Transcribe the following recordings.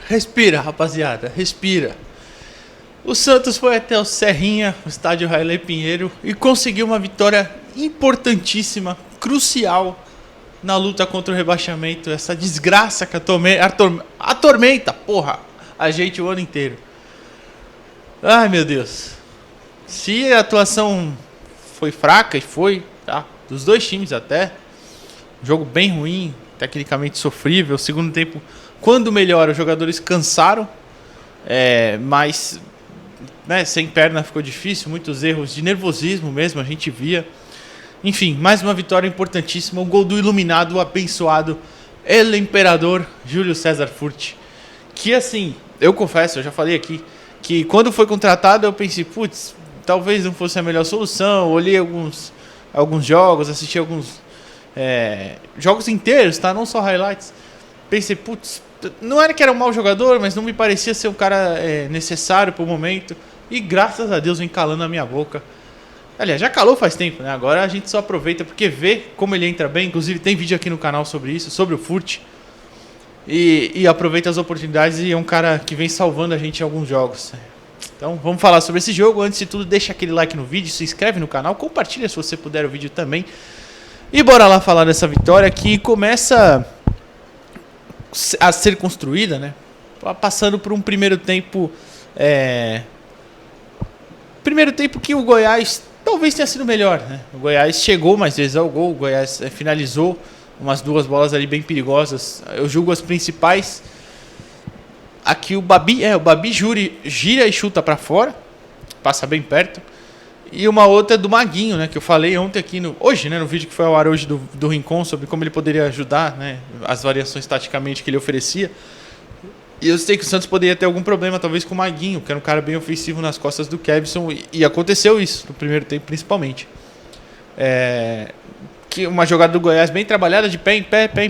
Respira, rapaziada, respira. O Santos foi até o Serrinha, o estádio Railê Pinheiro, e conseguiu uma vitória importantíssima, crucial, na luta contra o rebaixamento. Essa desgraça que atormenta, porra, a gente o ano inteiro. Ai, meu Deus. Se a atuação foi fraca, e foi, tá? Dos dois times até. Jogo bem ruim, tecnicamente sofrível. Segundo tempo, quando melhor, os jogadores cansaram. Mas né, sem perna ficou difícil. Muitos erros de nervosismo mesmo, a gente via. Enfim, mais uma vitória importantíssima. O gol do iluminado, o abençoado El Imperador Júlio César Furch. Que assim, eu confesso, eu já falei aqui, que quando foi contratado eu pensei, putz, talvez não fosse a melhor solução. Olhei alguns jogos, assisti alguns jogos inteiros, tá? Não só highlights. Pensei, putz, não era que era um mau jogador, mas não me parecia ser um cara necessário pro momento. E graças a Deus vem calando a minha boca. Aliás, já calou faz tempo, né? Agora a gente só aproveita porque vê como ele entra bem. Inclusive tem vídeo aqui no canal sobre isso, sobre o Furch. E aproveita as oportunidades e é um cara que vem salvando a gente em alguns jogos. Então vamos falar sobre esse jogo. Antes de tudo, deixa aquele like no vídeo, se inscreve no canal, compartilha se você puder o vídeo também. E bora lá falar dessa vitória que começa a ser construída, né? Passando por um primeiro tempo... Primeiro tempo que o Goiás talvez tenha sido melhor, né? O Goiás chegou mais vezes ao gol, o Goiás finalizou umas duas bolas ali bem perigosas. Eu julgo as principais. Aqui o Babi gira e chuta para fora, passa bem perto. E uma outra do Maguinho, né, que eu falei ontem aqui hoje, né, no vídeo que foi ao ar hoje do Rincon, sobre como ele poderia ajudar, né, as variações taticamente que ele oferecia. E eu sei que o Santos poderia ter algum problema, talvez, com o Maguinho, que era um cara bem ofensivo nas costas do Kevson, e aconteceu isso no primeiro tempo, principalmente. Que uma jogada do Goiás bem trabalhada, de pé em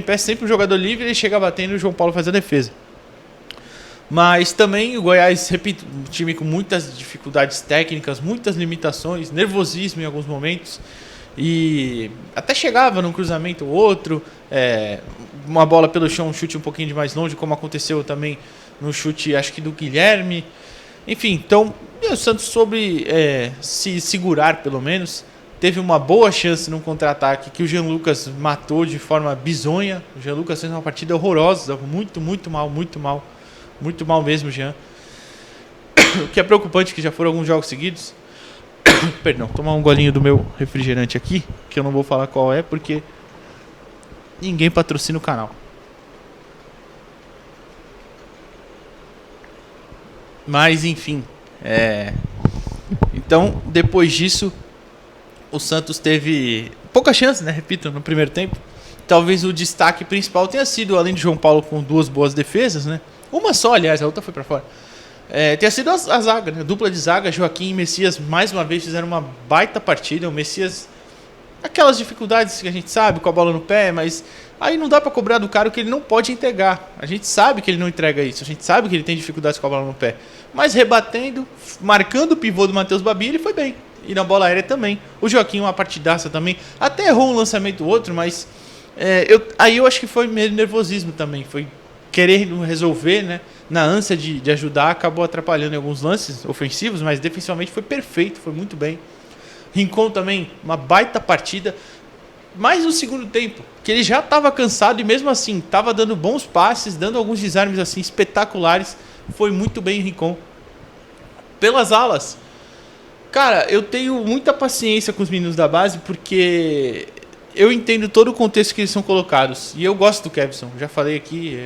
pé, sempre um jogador livre, ele chega batendo e o João Paulo faz a defesa. Mas também o Goiás, repito, um time com muitas dificuldades técnicas, muitas limitações, nervosismo em alguns momentos. E até chegava num cruzamento ou outro, uma bola pelo chão, um chute um pouquinho de mais longe, como aconteceu também no chute, acho que do Guilherme. Enfim, então o Santos soube se segurar pelo menos. Teve uma boa chance num contra-ataque que o Jean Lucas matou de forma bizonha. O Jean Lucas fez uma partida horrorosa, muito mal. Muito mal mesmo, Jean. O que é preocupante, que já foram alguns jogos seguidos. Perdão, tomar um golinho do meu refrigerante aqui, que eu não vou falar qual é, porque ninguém patrocina o canal. Mas, enfim. Então, depois disso, o Santos teve pouca chance, né? Repito, no primeiro tempo. Talvez o destaque principal tenha sido, além de João Paulo com duas boas defesas, né? Uma só, aliás, a outra foi pra fora. Tenha sido a zaga, né? Dupla de zaga, Joaquim e Messias, mais uma vez fizeram uma baita partida. O Messias, aquelas dificuldades que a gente sabe, com a bola no pé, mas aí não dá pra cobrar do cara o que ele não pode entregar. A gente sabe que ele não entrega isso, a gente sabe que ele tem dificuldades com a bola no pé. Mas rebatendo, marcando o pivô do Matheus Babi, ele foi bem. E na bola aérea também. O Joaquim, uma partidaça também. Até errou um lançamento ou outro, mas eu acho que foi meio nervosismo também. Foi querer resolver, né? Na ânsia de ajudar, acabou atrapalhando em alguns lances ofensivos, mas defensivamente foi perfeito, foi muito bem. Rincon também, uma baita partida. Mais no segundo tempo, que ele já estava cansado e mesmo assim estava dando bons passes, dando alguns desarmes assim espetaculares. Foi muito bem Rincon. Pelas alas, cara, eu tenho muita paciência com os meninos da base, porque eu entendo todo o contexto que eles são colocados. E eu gosto do Kevson, já falei aqui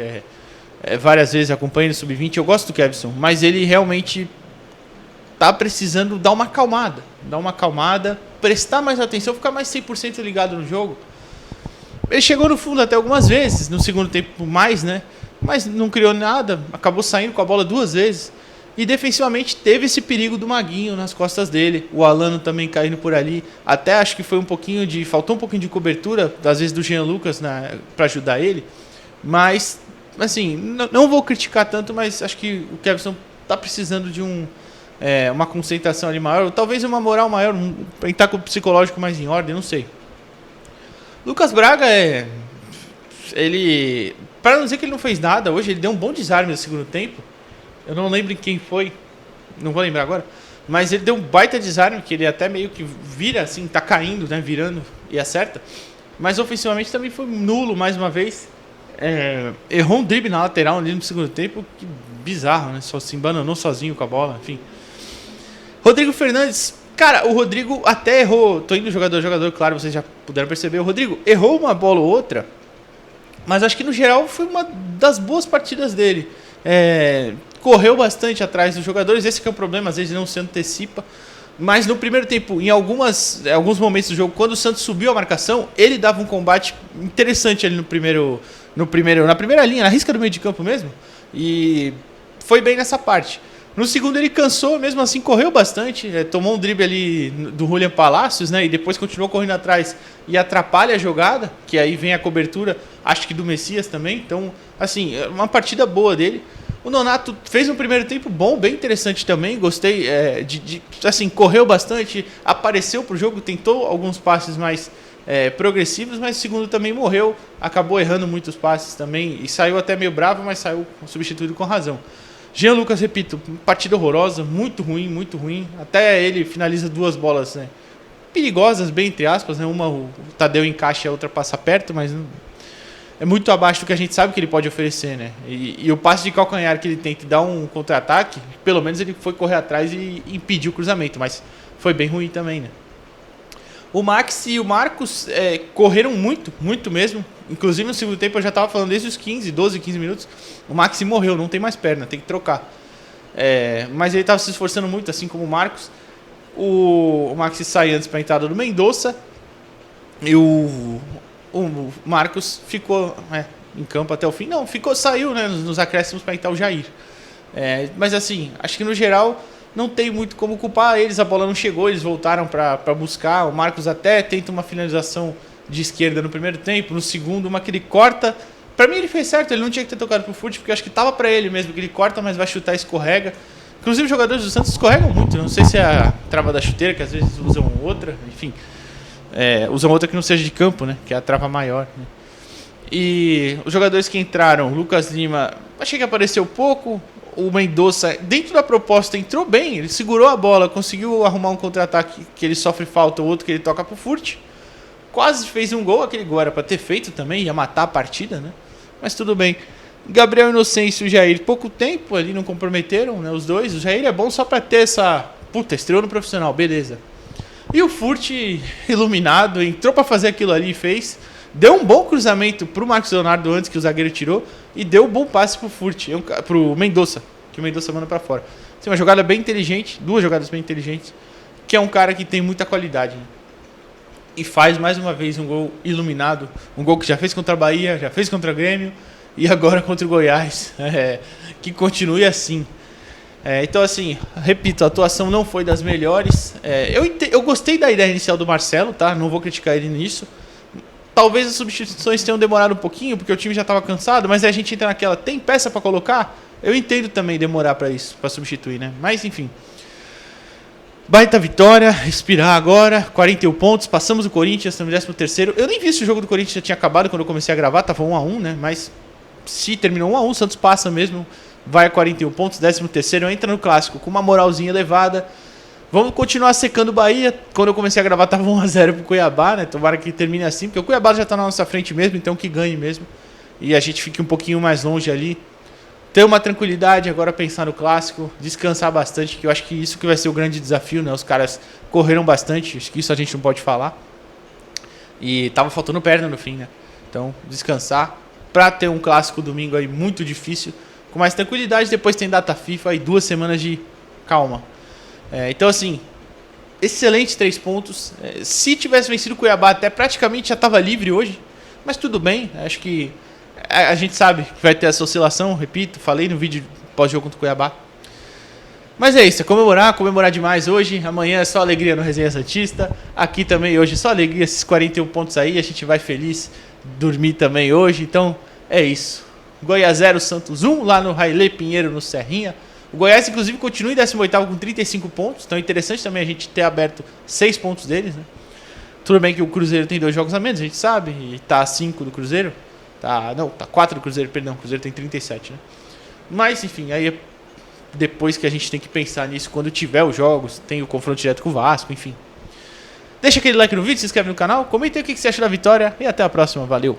várias vezes, acompanho no Sub-20, eu gosto do Kevson, mas ele realmente tá precisando dar uma acalmada, prestar mais atenção, ficar mais 100% ligado no jogo. Ele chegou no fundo até algumas vezes, no segundo tempo mais, né? Mas não criou nada, acabou saindo com a bola duas vezes. E defensivamente teve esse perigo do Maguinho nas costas dele, o Alano também caindo por ali. Até acho que foi faltou um pouquinho de cobertura, às vezes do Jean Lucas para ajudar ele. Mas, assim, não vou criticar tanto, mas acho que o Kevson tá precisando de uma concentração ali maior, ou talvez uma moral maior, para estar com o psicológico mais em ordem, não sei. Lucas Braga ele para não dizer que ele não fez nada hoje, ele deu um bom desarme no segundo tempo. Eu não lembro quem foi, não vou lembrar agora, mas ele deu um baita desarme, que ele até meio que vira assim, tá caindo, né, virando e acerta. Mas ofensivamente também foi nulo mais uma vez. Errou um drible na lateral ali no segundo tempo, que bizarro, né? Só se embananou sozinho com a bola, enfim. Rodrigo Fernandes, cara, o Rodrigo até errou, tô indo jogador a jogador, claro, vocês já puderam perceber, o Rodrigo errou uma bola ou outra, mas acho que no geral foi uma das boas partidas dele. Correu bastante atrás dos jogadores, esse que é o problema, às vezes não se antecipa. Mas no primeiro tempo, em alguns momentos do jogo, quando o Santos subiu a marcação, ele dava um combate interessante ali na primeira linha, na risca do meio de campo mesmo. E foi bem nessa parte. No segundo ele cansou, mesmo assim correu bastante, tomou um drible ali do Julián Palacios, né, e depois continuou correndo atrás e atrapalha a jogada, que aí vem a cobertura, acho que do Messias também. Então, assim, uma partida boa dele. O Nonato fez um primeiro tempo bom, bem interessante também, gostei, assim, correu bastante, apareceu pro jogo, tentou alguns passes mais progressivos, mas o segundo também morreu, acabou errando muitos passes também, e saiu até meio bravo, mas saiu substituído com razão. Jean Lucas, repito, partida horrorosa, muito ruim, até ele finaliza 2 bolas, né, perigosas, bem entre aspas, né, uma o Tadeu encaixa e a outra passa perto, mas não... É muito abaixo do que a gente sabe que ele pode oferecer, né? E o passe de calcanhar que ele tenta dar um contra-ataque, pelo menos ele foi correr atrás e impediu o cruzamento, mas foi bem ruim também, né? O Max e o Marcos correram muito mesmo. Inclusive no segundo tempo eu já estava falando desde os 12, 15 minutos. O Max morreu, não tem mais perna, tem que trocar. Mas ele estava se esforçando muito, assim como o Marcos. O Max sai antes para a entrada do Mendonça. E o Marcos ficou em campo até o fim. Não, saiu, né, nos acréscimos para entrar o Jair. Mas assim, acho que no geral não tem muito como culpar eles. A bola não chegou, eles voltaram para buscar. O Marcos até tenta uma finalização de esquerda no primeiro tempo. No segundo, uma que ele corta. Para mim ele fez certo, ele não tinha que ter tocado pro Furt, porque eu acho que tava para ele mesmo, que ele corta, mas vai chutar e escorrega. Inclusive os jogadores do Santos escorregam muito. Não sei se é a trava da chuteira, que às vezes usam outra, enfim. Usam outra que não seja de campo, né? Que é a trava maior, né? E os jogadores que entraram, Lucas Lima, achei que apareceu pouco. O Mendonça, dentro da proposta, entrou bem. Ele segurou a bola, conseguiu arrumar um contra-ataque que ele sofre falta, o outro que ele toca pro Furt. Quase fez um gol, aquele gol era para ter feito também, ia matar a partida, né? Mas tudo bem. Gabriel Inocêncio e o Jair, pouco tempo ali, não comprometeram, né? Os dois. O Jair é bom só para ter essa... Puta, estreou no profissional, beleza. E o Furt, iluminado, entrou para fazer aquilo ali e fez. Deu um bom cruzamento pro Marcos Leonardo antes que o zagueiro tirou. E deu um bom passe pro Mendonça, que o Mendonça manda para fora. Assim, uma jogada bem inteligente, 2 jogadas bem inteligentes, que é um cara que tem muita qualidade, né? E faz mais uma vez um gol iluminado. Um gol que já fez contra a Bahia, já fez contra o Grêmio e agora contra o Goiás. Que continue assim. Então, assim, repito, a atuação não foi das melhores. Eu gostei da ideia inicial do Marcelo, tá? Não vou criticar ele nisso. Talvez as substituições tenham demorado um pouquinho, porque o time já estava cansado, mas aí a gente entra naquela, tem peça para colocar? Eu entendo também demorar para isso, para substituir, né? Mas, enfim. Baita vitória, respirar agora, 41 pontos, passamos o Corinthians, estamos no 13º. Eu nem vi se o jogo do Corinthians já tinha acabado quando eu comecei a gravar, tava 1-1, né? Mas se terminou 1-1, o Santos passa mesmo. Vai a 41 pontos, 13º, entra no clássico com uma moralzinha elevada. Vamos continuar secando o Bahia. Quando eu comecei a gravar tava 1-0 pro Cuiabá, né? Tomara que termine assim, porque o Cuiabá já tá na nossa frente mesmo, então que ganhe mesmo. E a gente fique um pouquinho mais longe ali. Ter uma tranquilidade, agora pensar no clássico, descansar bastante, que eu acho que isso que vai ser o grande desafio, né? Os caras correram bastante, acho que isso a gente não pode falar. E tava faltando perna no fim, né? Então, descansar pra ter um clássico domingo aí muito difícil. Com mais tranquilidade, depois tem data FIFA e 2 semanas de calma. Então, assim, excelente 3 pontos. Se tivesse vencido o Cuiabá, até praticamente já estava livre hoje. Mas tudo bem, acho que a gente sabe que vai ter essa oscilação, repito, falei no vídeo pós-jogo contra o Cuiabá. Mas é isso, comemorar demais hoje. Amanhã é só alegria no Resenha Santista. Aqui também hoje só alegria, esses 41 pontos aí, a gente vai feliz dormir também hoje. Então, é isso. Goiás 0, Santos 1, lá no Railê Pinheiro, no Serrinha. O Goiás, inclusive, continua em 18º com 35 pontos. Então é interessante também a gente ter aberto 6 pontos deles, né? Tudo bem que o Cruzeiro tem 2 jogos a menos, a gente sabe. E tá a 5 do Cruzeiro. Não, tá 4 do Cruzeiro, perdão, o Cruzeiro tem 37, né? Mas, enfim, aí depois que a gente tem que pensar nisso, quando tiver os jogos, tem o confronto direto com o Vasco, enfim. Deixa aquele like no vídeo, se inscreve no canal, comenta aí o que você acha da vitória e até a próxima, valeu!